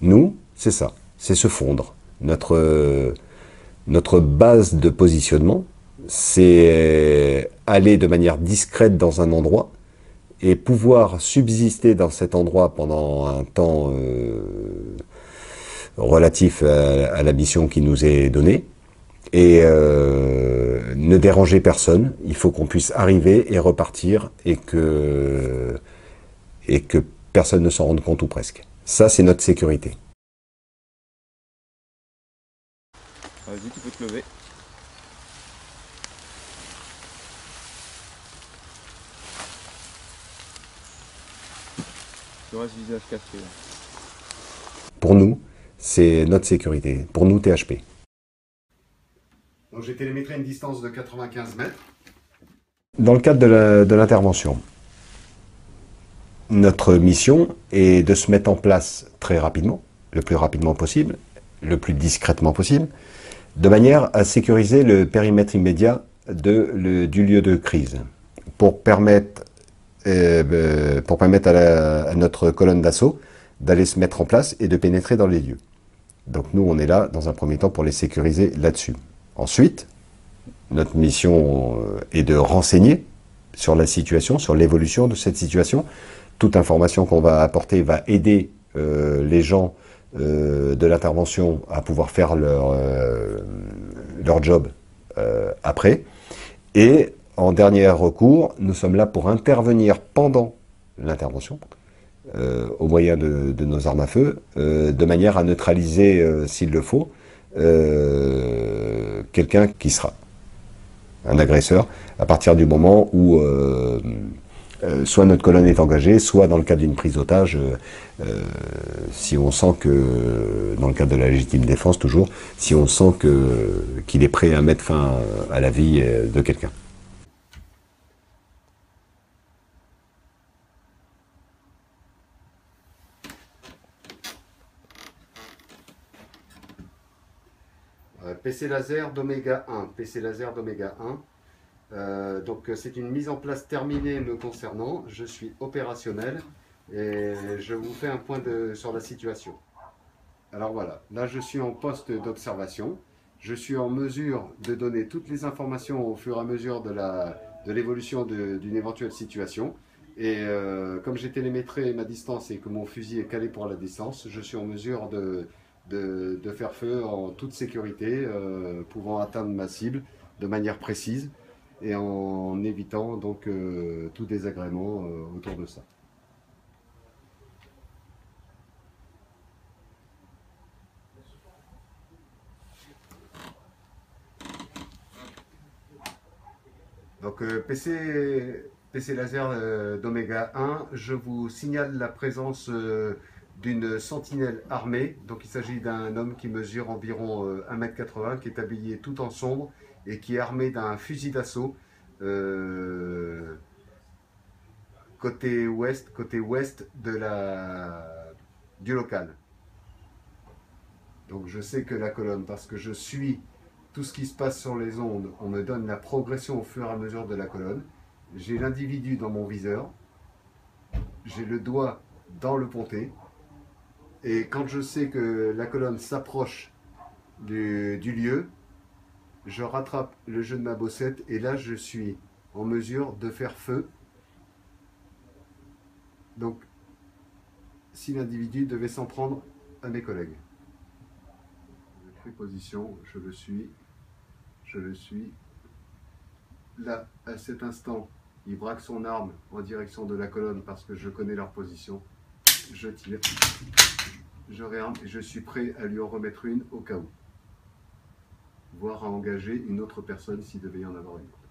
Nous, c'est ça, c'est se fondre. Notre base de positionnement, c'est aller de manière discrète dans un endroit et pouvoir subsister dans cet endroit pendant un temps relatif à la mission qui nous est donnée et ne déranger personne. Il faut qu'on puisse arriver et repartir et que personne ne s'en rende compte ou presque. Ça, c'est notre sécurité. Vas-y, tu peux te lever. Tu restes visage caché. Pour nous, c'est notre sécurité. Pour nous, THP. Donc j'ai télémétré une distance de 95 mètres. Dans le cadre de l'intervention, notre mission est de se mettre en place très rapidement, le plus rapidement possible, le plus discrètement possible, de manière à sécuriser le périmètre immédiat du lieu de crise, pour permettre à notre colonne d'assaut d'aller se mettre en place et de pénétrer dans les lieux. Donc nous, on est là, dans un premier temps, pour les sécuriser là-dessus. Ensuite, notre mission est de renseigner sur la situation, sur l'évolution de cette situation. Toute information qu'on va apporter va aider les gens de l'intervention à pouvoir faire leur job après. Et en dernier recours, nous sommes là pour intervenir pendant l'intervention, au moyen de nos armes à feu, de manière à neutraliser, s'il le faut, quelqu'un qui sera un agresseur, à partir du moment où soit notre colonne est engagée, soit dans le cadre d'une prise d'otage, si on sent que, dans le cadre de la légitime défense toujours, si on sent qu'il est prêt à mettre fin à la vie de quelqu'un. PC laser d'Oméga 1. PC laser d'Oméga 1. Donc c'est une mise en place terminée me concernant. Je suis opérationnel et je vous fais un point sur la situation. Alors voilà, là je suis en poste d'observation. Je suis en mesure de donner toutes les informations au fur et à mesure de l'évolution d'une éventuelle situation. Et comme j'ai télémétré ma distance et que mon fusil est calé pour la distance, je suis en mesure de faire feu en toute sécurité, pouvant atteindre ma cible de manière précise et en évitant donc tout désagrément autour de ça. Donc PC laser d'Oméga 1, je vous signale la présence d'une sentinelle armée. Donc il s'agit d'un homme qui mesure environ 1,80 m, qui est habillé tout en sombre et qui est armé d'un fusil d'assaut côté ouest du local. Donc je sais que la colonne, parce que je suis tout ce qui se passe sur les ondes, on me donne la progression au fur et à mesure de la colonne. J'ai l'individu dans mon viseur, j'ai le doigt dans le pontet, et quand je sais que la colonne s'approche du lieu, je rattrape le jeu de ma bossette, et là je suis en mesure de faire feu. Donc si l'individu devait s'en prendre à mes collègues. Je fais position, je le suis. Là, à cet instant, il braque son arme en direction de la colonne parce que je connais leur position. Je tire, je réarme et je suis prêt à lui en remettre une au cas où. Voire à engager une autre personne s'il devait y en avoir une autre.